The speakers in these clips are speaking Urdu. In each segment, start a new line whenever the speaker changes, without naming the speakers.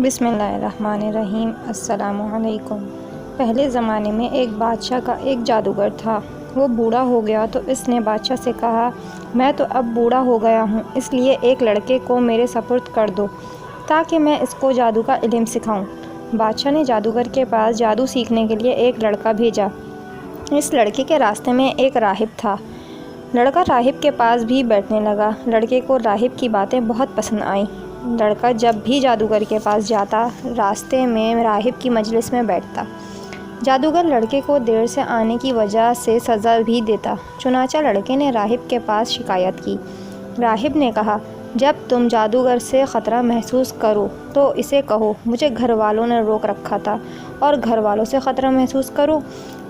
بسم اللہ الرحمن الرحیم۔ السلام علیکم۔ پہلے زمانے میں ایک بادشاہ کا ایک جادوگر تھا۔ وہ بوڑھا ہو گیا تو اس نے بادشاہ سے کہا، میں تو اب بوڑھا ہو گیا ہوں، اس لیے ایک لڑکے کو میرے سپرد کر دو تاکہ میں اس کو جادو کا علم سکھاؤں۔ بادشاہ نے جادوگر کے پاس جادو سیکھنے کے لیے ایک لڑکا بھیجا۔ اس لڑکے کے راستے میں ایک راہب تھا۔ لڑکا راہب کے پاس بھی بیٹھنے لگا۔ لڑکے کو راہب کی باتیں بہت پسند آئیں۔ لڑکا جب بھی جادوگر کے پاس جاتا، راستے میں راہب کی مجلس میں بیٹھتا۔ جادوگر لڑکے کو دیر سے آنے کی وجہ سے سزا بھی دیتا۔ چنانچہ لڑکے نے راہب کے پاس شکایت کی۔ راہب نے کہا، جب تم جادوگر سے خطرہ محسوس کرو تو اسے کہو، مجھے گھر والوں نے روک رکھا تھا، اور گھر والوں سے خطرہ محسوس کرو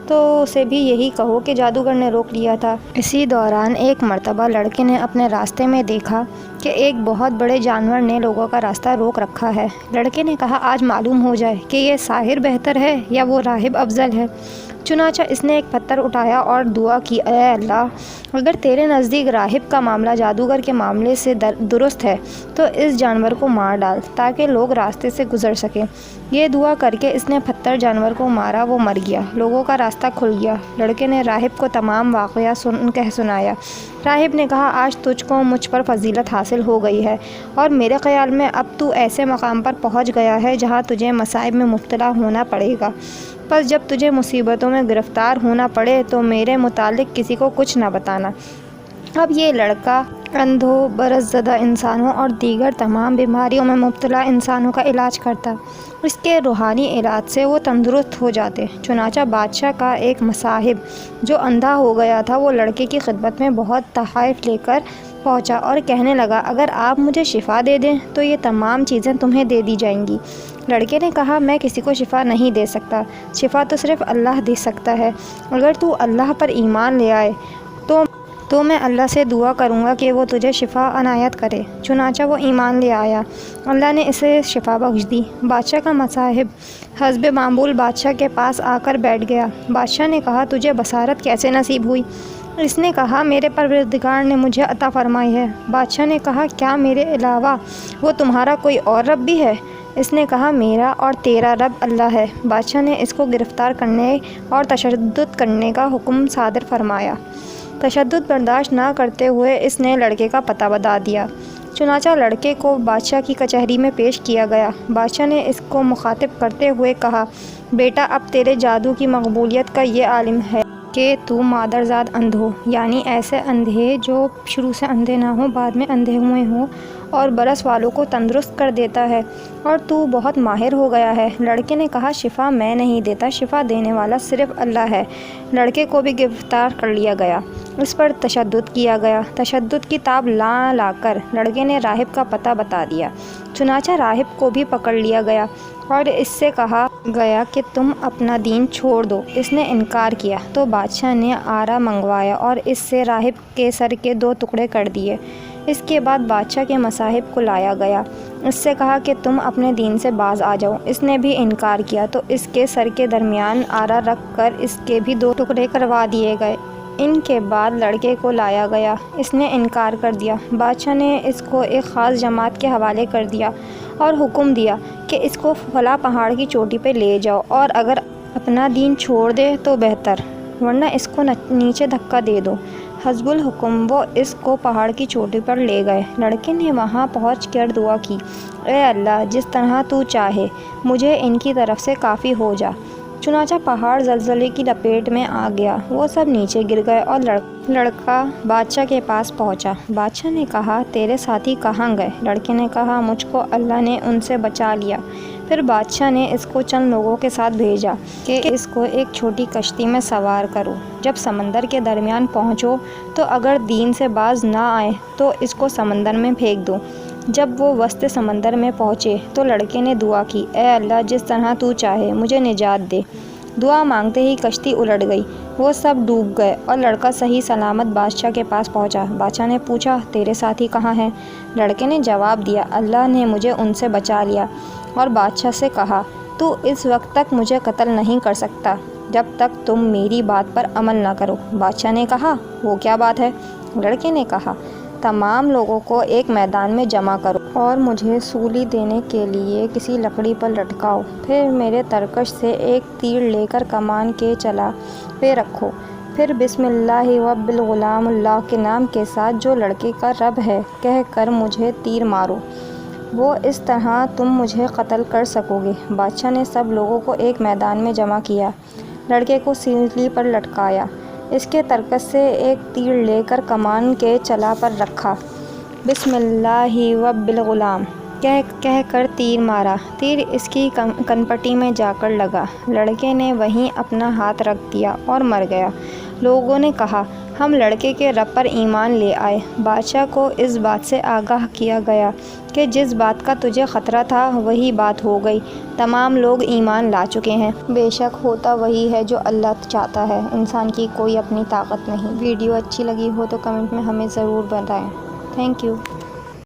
تو اسے بھی یہی کہو کہ جادوگر نے روک لیا تھا۔ اسی دوران ایک مرتبہ لڑکے نے اپنے راستے میں دیکھا کہ ایک بہت بڑے جانور نے لوگوں کا راستہ روک رکھا ہے۔ لڑکے نے کہا، آج معلوم ہو جائے کہ یہ ساحر بہتر ہے یا وہ راہب افضل ہے۔ چنانچہ اس نے ایک پتھر اٹھایا اور دعا کی، اے اللہ، اگر تیرے نزدیک راہب کا معاملہ جادوگر کے معاملے سے درست ہے تو اس جانور کو مار ڈال تاکہ لوگ راستے سے گزر سکیں۔ یہ دعا کر کے اس نے پتھر جانور کو مارا، وہ مر گیا، لوگوں کا راستہ کھل گیا۔ لڑکے نے راہب کو تمام واقعہ سنایا۔ راہب نے کہا، آج تجھ کو مجھ پر فضیلت حاصل ہو گئی ہے، اور میرے خیال میں اب تو ایسے مقام پر پہنچ گیا ہے جہاں تجھے مصائب میں مبتلا ہونا پڑے گا۔ پس جب تجھے مصیبتوں میں گرفتار ہونا پڑے تو میرے متعلق کسی کو کچھ نہ بتانا۔ اب یہ لڑکا اندھوں، برس زدہ انسانوں اور دیگر تمام بیماریوں میں مبتلا انسانوں کا علاج کرتا۔ اس کے روحانی علاج سے وہ تندرست ہو جاتے۔ چنانچہ بادشاہ کا ایک مصاحب جو اندھا ہو گیا تھا، وہ لڑکے کی خدمت میں بہت تحائف لے کر پہنچا اور کہنے لگا، اگر آپ مجھے شفا دے دیں تو یہ تمام چیزیں تمہیں دے دی جائیں گی۔ لڑکے نے کہا، میں کسی کو شفا نہیں دے سکتا، شفا تو صرف اللہ دے سکتا ہے۔ اگر تو اللہ پر ایمان لے آئے تو میں اللہ سے دعا کروں گا کہ وہ تجھے شفا عنایت کرے۔ چنانچہ وہ ایمان لے آیا، اللہ نے اسے شفا بخش دی۔ بادشاہ کا مصاحب حسب معمول بادشاہ کے پاس آ کر بیٹھ گیا۔ بادشاہ نے کہا، تجھے بصارت کیسے نصیب ہوئی؟ اس نے کہا، میرے پروردگار نے مجھے عطا فرمائی ہے۔ بادشاہ نے کہا، کیا میرے علاوہ وہ تمہارا کوئی اور رب بھی ہے؟ اس نے کہا، میرا اور تیرا رب اللہ ہے۔ بادشاہ نے اس کو گرفتار کرنے اور تشدد کرنے کا حکم صادر فرمایا۔ تشدد برداشت نہ کرتے ہوئے اس نے لڑکے کا پتہ بتا دیا۔ چنانچہ لڑکے کو بادشاہ کی کچہری میں پیش کیا گیا۔ بادشاہ نے اس کو مخاطب کرتے ہوئے کہا، بیٹا، اب تیرے جادو کی مقبولیت کا یہ عالم ہے کہ تو مادرزاد اندھ ہو، یعنی ایسے اندھے جو شروع سے اندھے نہ ہوں، بعد میں اندھے ہوئے ہوں، اور برس والوں کو تندرست کر دیتا ہے، اور تو بہت ماہر ہو گیا ہے۔ لڑکے نے کہا، شفا میں نہیں دیتا، شفا دینے والا صرف اللہ ہے۔ لڑکے کو بھی گرفتار کر لیا گیا۔ اس پر تشدد کیا گیا۔ تشدد کی تاب لا کر لڑکے نے راہب کا پتہ بتا دیا۔ چنانچہ راہب کو بھی پکڑ لیا گیا اور اس سے کہا گیا کہ تم اپنا دین چھوڑ دو۔ اس نے انکار کیا تو بادشاہ نے آرا منگوایا اور اس سے راہب کے سر کے 2 ٹکڑے کر دیے۔ اس کے بعد بادشاہ کے مصاحب کو لایا گیا۔ اس سے کہا کہ تم اپنے دین سے باز آ جاؤ۔ اس نے بھی انکار کیا تو اس کے سر کے درمیان آرا رکھ کر اس کے بھی 2 ٹکڑے کروا دیے گئے۔ ان کے بعد لڑکے کو لایا گیا۔ اس نے انکار کر دیا۔ بادشاہ نے اس کو ایک خاص جماعت کے حوالے کر دیا اور حکم دیا کہ اس کو فلاں پہاڑ کی چوٹی پہ لے جاؤ، اور اگر اپنا دین چھوڑ دے تو بہتر، ورنہ اس کو نیچے دھکا دے دو۔ حسب الحکم وہ اس کو پہاڑ کی چوٹی پر لے گئے۔ لڑکے نے وہاں پہنچ کر دعا کی، اے اللہ، جس طرح تو چاہے مجھے ان کی طرف سے کافی ہو جا۔ چنانچہ پہاڑ زلزلے کی لپیٹ میں آ گیا، وہ سب نیچے گر گئے اور لڑکا بادشاہ کے پاس پہنچا۔ بادشاہ نے کہا، تیرے ساتھی کہاں گئے؟ لڑکے نے کہا، مجھ کو اللہ نے ان سے بچا لیا۔ پھر بادشاہ نے اس کو چند لوگوں کے ساتھ بھیجا کہ اس کو ایک چھوٹی کشتی میں سوار کرو۔ جب سمندر کے درمیان پہنچو تو اگر دین سے باز نہ آئے تو اس کو سمندر میں پھینک دو۔ جب وہ وسط سمندر میں پہنچے تو لڑکے نے دعا کی، اے اللہ، جس طرح تو چاہے مجھے نجات دے۔ دعا مانگتے ہی کشتی الٹ گئی، وہ سب ڈوب گئے اور لڑکا صحیح سلامت بادشاہ کے پاس پہنچا۔ بادشاہ نے پوچھا، تیرے ساتھی کہاں ہیں؟ لڑکے نے جواب دیا، اللہ نے مجھے ان سے بچا لیا۔ اور بادشاہ سے کہا، تو اس وقت تک مجھے قتل نہیں کر سکتا جب تک تم میری بات پر عمل نہ کرو۔ بادشاہ نے کہا، وہ کیا بات ہے؟ لڑکے نے کہا، تمام لوگوں کو ایک میدان میں جمع کرو اور مجھے سولی دینے کے لیے کسی لکڑی پر لٹکاؤ، پھر میرے ترکش سے ایک تیر لے کر کمان کے چلا پہ رکھو، پھر بسم اللہ و بالغلام اللہ کے نام کے ساتھ جو لڑکے کا رب ہے کہہ کر مجھے تیر مارو، وہ اس طرح تم مجھے قتل کر سکو گے۔ بادشاہ نے سب لوگوں کو ایک میدان میں جمع کیا، لڑکے کو سیڑھی پر لٹکایا، اس کے ترکش سے ایک تیر لے کر کمان کے چلا پر رکھا، بسم اللہ و بالغلام کہہ کر تیر مارا، تیر اس کی کنپٹی میں جا کر لگا، لڑکے نے وہیں اپنا ہاتھ رکھ دیا اور مر گیا۔ لوگوں نے کہا، ہم لڑکے کے رب پر ایمان لے آئے۔ بادشاہ کو اس بات سے آگاہ کیا گیا کہ جس بات کا تجھے خطرہ تھا وہی بات ہو گئی، تمام لوگ ایمان لا چکے ہیں۔ بے شک ہوتا وہی ہے جو اللہ چاہتا ہے، انسان کی کوئی اپنی طاقت نہیں۔ ویڈیو اچھی لگی ہو تو کمنٹ میں ہمیں ضرور بتائیں۔ Thank you.